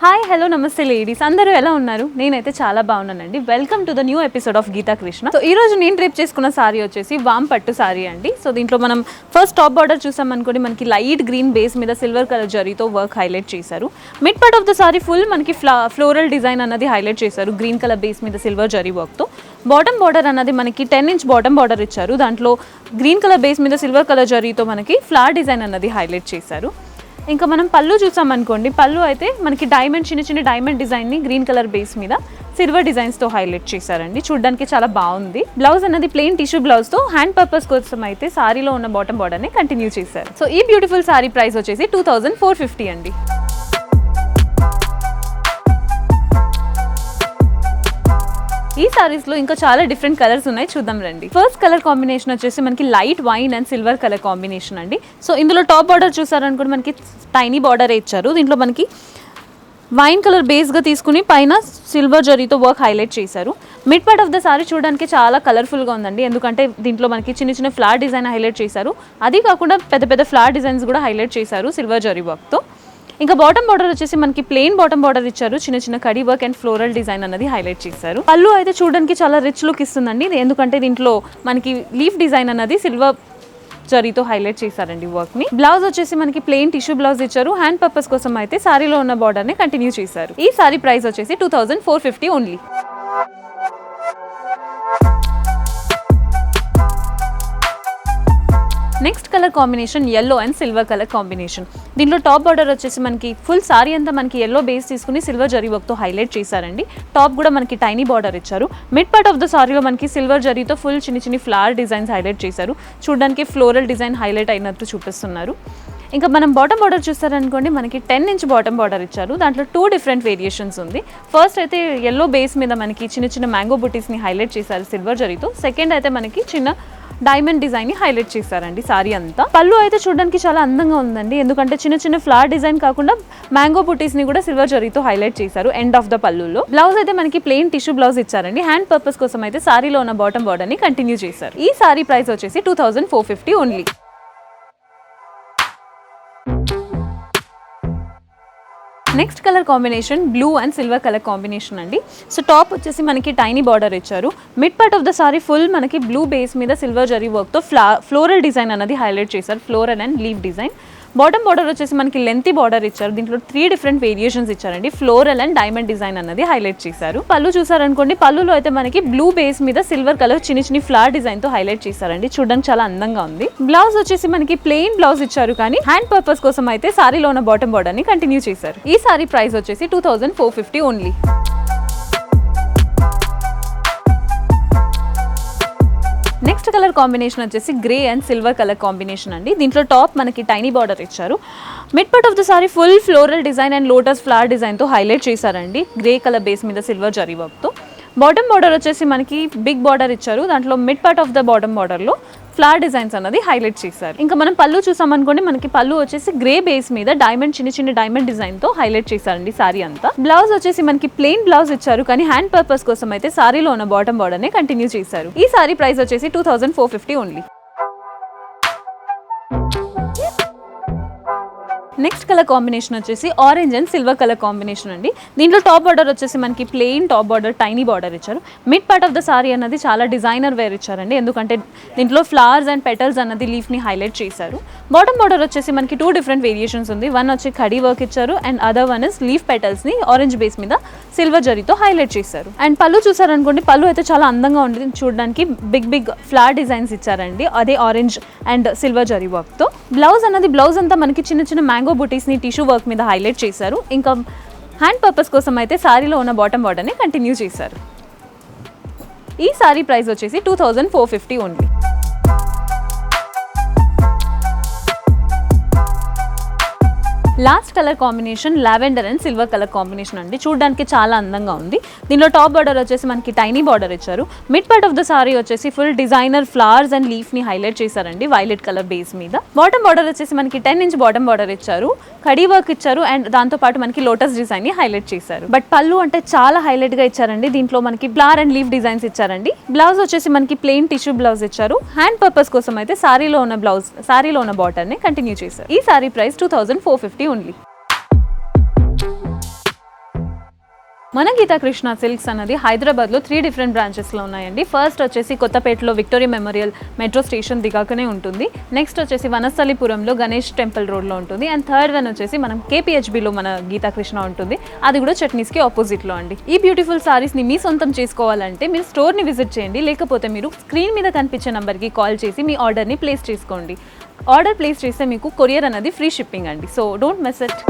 Hi hello నమస్తే ladies, అందరూ ఎలా ఉన్నారు? నేనైతే చాలా బాగున్నానండి. Welcome to the new episode of Geetha Krishna. So ఈ రోజు నేను డ్రేప్ చేసుకున్న సారీ వచ్చేసి వామ్ పట్టు సారీ అండి. సో దీంట్లో మనం ఫస్ట్ టాప్ బార్డర్ చూసామనుకోండి, మనకి లైట్ గ్రీన్ బేస్ మీద సిల్వర్ కలర్ జరీతో వర్క్ హైలైట్ చేశారు. Mid part of the sorry full మనకి ఫ్లోరల్ డిజైన్ అన్నది హైలైట్ చేశారు గ్రీన్ కలర్ బేస్ మీద సిల్వర్ జరీ వర్క్తో. బాటమ్ బార్డర్ అన్నది మనకి 10 ఇంచ్ బాటమ్ బార్డర్ ఇచ్చారు. దాంట్లో గ్రీన్ కలర్ బేస్ మీద సిల్వర్ కలర్ జరీతో మనకి ఫ్లవర్ డిజైన్ అన్నది హైలైట్ చేశారు. ఇంకా మనం పళ్ళు చూసామనుకోండి, పళ్ళు అయితే మనకి చిన్న చిన్న డైమండ్ డిజైన్ని గ్రీన్ కలర్ బేస్ మీద సిల్వర్ డిజైన్స్తో హైలైట్ చేశారండి. చూడడానికి చాలా బాగుంది. బ్లౌజ్ అనేది ప్లెయిన్ టిష్యూ బ్లౌజ్తో హ్యాండ్ పర్పస్ కోసం అయితే సారీలో ఉన్న బాటమ్ బార్డర్ని కంటిన్యూ చేశారు. సో ఈ బ్యూటిఫుల్ సారీ ప్రైస్ వచ్చేసి 2450 అండి. ఈ సారీస్ లో ఇంకా చాలా డిఫరెంట్ కలర్స్ ఉన్నాయి, చూద్దాం రండి. ఫస్ట్ కలర్ కాంబినేషన్ వచ్చేసి మనకి light wine and silver colour combination అండి. సో ఇందులో టాప్ బార్డర్ చూసారనుకోండి, మనకి టైనీ బార్డర్ ఇచ్చారు. దీంట్లో మనకి వైన్ కలర్ బేస్గా తీసుకుని పైన సిల్వర్ జరీతో వర్క్ హైలైట్ చేశారు. Mid part of the sorry చూడడానికి చాలా కలర్ఫుల్గా ఉందండి, ఎందుకంటే దీంట్లో మనకి చిన్న చిన్న ఫ్లవర్ డిజైన్ హైలైట్ చేశారు. అది కాకుండా పెద్ద పెద్ద ఫ్లవర్ డిజైన్స్ కూడా హైలైట్ చేశారు సిల్వర్ జరీ వర్క్తో. ఇంకా బాటమ్ బార్డర్ వచ్చేసి మనకి ప్లెయిన్ బాటమ్ బార్డర్ ఇచ్చారు. చిన్న చిన్న కడి వర్క్ అండ్ ఫ్లోరల్ డిజైన్ అన్నది హైలైట్ చేశారు. పళ్ళు అయితే చూడడానికి చాలా రిచ్ లుక్ ఇస్తుందండి, ఎందుకంటే దీంట్లో మనకి లీఫ్ డిజైన్ అన్నది సిల్వర్ జరీతో హైలైట్ చేశారండి వర్క్ ని. బ్లౌజ్ వచ్చేసి మనకి ప్లెయిన్ టిష్యూ బ్లౌజ్ ఇచ్చారు. హ్యాండ్ పర్పస్ కోసం అయితే సారీలో ఉన్న బార్డర్ ని కంటిన్యూ చేశారు. ఈ సారీ ప్రైస్ వచ్చేసి 2450 only. Next colour combination yellow and silver colour combination. దీంట్లో టాప్ బార్డర్ వచ్చేసి మనకి ఫుల్ సారీ అంతా మనకి ఎల్లో బేస్ తీసుకుని సిల్వర్ జరీ వర్క్తో హైలైట్ చేశారండి. టాప్ కూడా మనకి టైనీ బార్డర్ ఇచ్చారు. మిడ్ పార్ట్ ఆఫ్ ద సారీలో మనకి సిల్వర్ జరీతో ఫుల్ చిన్న చిన్న ఫ్లవర్ డిజైన్స్ హైలైట్ చేశారు. చూడడానికి ఫ్లోరల్ డిజైన్ హైలైట్ అయినట్టు చూపిస్తున్నారు. ఇంకా మనం బాటమ్ బార్డర్ చూస్తారనుకోండి, మనకి 10 ఇంచ్ బాటమ్ బార్డర్ ఇచ్చారు. దాంట్లో 2 డిఫరెంట్ వేరియేషన్స్ ఉంది. ఫస్ట్ అయితే ఎల్లో బేస్ మీద మనకి చిన్న చిన్న మ్యాంగో బుటీస్ని హైలైట్ చేశారు సిల్వర్ జరీతో. సెకండ్ అయితే మనకి చిన్న డైమండ్ డిజైన్ ని హైలైట్ చేశారండి సారీ అంతా. పళ్ళు అయితే చూడడానికి చాలా అందంగా ఉందండి, ఎందుకంటే చిన్న చిన్న ఫ్లవర్ డిజైన్ కాకుండా మ్యాంగో బుటీస్ ని కూడా సిల్వర్ జరీతో హైలైట్ చేశారు ఎండ్ ఆఫ్ ద పళ్ళులో. బ్లౌజ్ అయితే మనకి ప్లెయిన్ టిష్యూ బ్లౌజ్ ఇచ్చారండి. హ్యాండ్ పర్పస్ కోసం అయితే సారీలో ఉన్న బాటమ్ బార్డర్ ని కంటిన్యూ చేశారు. ఈ సారీ ప్రైస్ వచ్చేసి 2450 only. Next colour combination blue and silver colour combination అండి. సో టాప్ వచ్చేసి మనకి టైనీ బార్డర్ ఇచ్చారు. Mid part of the sorry full మనకి బ్లూ బేస్ మీద సిల్వర్ జరీ వర్క్తో ఫ్లోరల్ డిజైన్ అన్నది హైలైట్ చేశారు. Floral and leaf design. Bottom border వచ్చేసి మనకి లెంతీ బార్డర్ ఇచ్చారు. దీంట్లో 3 డిఫరెంట్ వేరియేషన్స్ ఇచ్చారండి. ఫ్లోరల్ అండ్ డైమండ్ డిజైన్ అన్నది హైలైట్ చేశారు. పళ్ళు చూసారనుకోండి, పళ్ళులో అయితే మనకి బ్లూ బేస్ మీద సిల్వర్ కలర్ చిన్న చిన్న ఫ్లవర్ డిజైన్ తో హైలైట్ చేశారండి. చూడడానికి చాలా అందంగా ఉంది. బ్లౌజ్ వచ్చేసి మనకి ప్లెయిన్ బ్లౌజ్ ఇచ్చారు, కానీ హ్యాండ్ పర్పస్ కోసం అయితే సారీలో ఉన్న బాటమ్ బార్డర్ ని కంటిన్యూ చేశారు. ఈ సారీ ప్రైస్ వచ్చేసి 2450 ఓన్లీ. నెక్స్ట్ కలర్ కాంబినేషన్ వచ్చేసి grey and silver colour combination అండి. దీంట్లో టాప్ మనకి టైనీ బార్డర్ ఇచ్చారు. Mid part of the sorry full floral design and lotus flower డిజైన్తో హైలైట్ చేశారండి గ్రే కలర్ బేస్ మీద సిల్వర్ జరీ వర్క్తో. బాటమ్ బార్డర్ వచ్చేసి మనకి బిగ్ బార్డర్ ఇచ్చారు. దాంట్లో mid part of the bottom బార్డర్లో ఫ్లవర్ డిజైన్స్ అన్నది హైలైట్ చేశారు. ఇంకా మనం పళ్ళు చూసామనుకోండి, మనకి పళ్ళు వచ్చేసి గ్రే బేస్ మీద చిన్న చిన్న డైమండ్ డిజైన్ తో హైలైట్ చేశారండి సారీ అంతా. బ్లౌజ్ వచ్చేసి మనకి ప్లెయిన్ బ్లౌజ్ ఇచ్చారు, కానీ హ్యాండ్ పర్పస్ కోసం అయితే సారీలో ఉన్న బాటమ్ బార్డర్ నే కంటిన్యూ చేశారు. ఈ సారీ ప్రైస్ వచ్చేసి 2450 ఓన్లీ. నెక్స్ట్ కలర్ కాంబినేషన్ వచ్చేసి orange and silver colour combination అండి. దీంట్లో టాప్ బార్డర్ వచ్చేసి మనకి plain top border tiny border ఇచ్చారు. Mid part of the sari అన్నది చాలా డిజైనర్ వేర్ ఇచ్చారండి, ఎందుకంటే దీంట్లో ఫ్లవర్స్ అండ్ పెటల్స్ అన్నది లీఫ్ ని హైలైట్ చేశారు. బాటమ్ బార్డర్ వచ్చేసి మనకి 2 డిఫరెంట్ వేరియేషన్స్ ఉంది. వన్ వచ్చి కడి వర్క్ ఇచ్చారు and other one is leaf petals ని ఆరెంజ్ బేస్ మీద సిల్వర్ జరీతో హైలైట్ చేశారు. అండ్ పళ్ళు చూసారనుకోండి, పళ్ళు అయితే చాలా అందంగా ఉంది. చూడడానికి బిగ్ ఫ్లవర్ డిజైన్స్ ఇచ్చారండి, అదే orange and silver zari work తో. బ్లౌజ్ అంతా మనకి చిన్న చిన్న మ్యాంగో బుటీస్ ని టిష్యూ వర్క్ మీద హైలైట్ చేశారు. ఇంకా హ్యాండ్ పర్పస్ కోసం అయితే సారీలో ఉన్న బాటమ్ బార్డర్ ని కంటిన్యూ చేశారు. ఈ సారీ ప్రైస్ వచ్చేసి 2450 only. Last colour combination lavender and silver colour combination అండి. చూడడానికి చాలా అందంగా ఉంది. దీనిలో టాప్ బార్డర్ వచ్చేసి మనకి టైనీ బార్డర్ ఇచ్చారు. Mid part of the sari వచ్చేసి full designer flowers and leaf ని హైలైట్ చేశారండి వైలెట్ కలర్ బేస్ మీద. బాటమ్ బార్డర్ వచ్చేసి మనకి 10 ఇంచ్ బాటమ్ బార్డర్ ఇచ్చారు. కడి వర్క్ ఇచ్చారు అండ్ దాంతో పాటు మనకి లోటస్ డిజైన్ ని హైలైట్ చేశారు. బట్ పళ్ళు అంటే చాలా హైలైట్ గా ఇచ్చారండి. దీంట్లో మనకి ఫ్లవర్ అండ్ లీఫ్ డిజైన్స్ ఇచ్చారండి. బ్లౌజ్ వచ్చేసి మనకి ప్లెయిన్ టిష్యూ బ్లౌజ్ ఇచ్చారు. హ్యాండ్ పర్పస్ కోసం అయితే సారీలో ఉన్న బార్డర్ ని కంటిన్యూ చేశారు. ఈ సారీ ప్రైస్ 2450 ఓన్లీ. మన గీతా కృష్ణ సిల్క్స్ అన్నది హైదరాబాద్లో 3 డిఫరెంట్ బ్రాంచెస్లో ఉన్నాయండి. ఫస్ట్ వచ్చేసి కొత్తపేటలో విక్టోరియా మెమోరియల్ మెట్రో స్టేషన్ దిగాకనే ఉంటుంది. నెక్స్ట్ వచ్చేసి వనస్థలిపురంలో గణేష్ టెంపుల్ రోడ్లో ఉంటుంది. అండ్ థర్డ్ వన్ వచ్చేసి మనం కేపీహెచ్బిలో మన గీతా కృష్ణ ఉంటుంది. అది కూడా చట్నీస్కి ఆపోజిట్లో అండి. ఈ బ్యూటిఫుల్ సారీస్ని మీ సొంతం చేసుకోవాలంటే మీరు స్టోర్ని విజిట్ చేయండి, లేకపోతే మీరు స్క్రీన్ మీద కనిపించే నెంబర్కి కాల్ చేసి మీ ఆర్డర్ని ప్లేస్ చేసుకోండి. ఆర్డర్ ప్లేస్ చేస్తే మీకు కొరియర్ అనేది ఫ్రీ షిప్పింగ్ అండి. So don't miss it.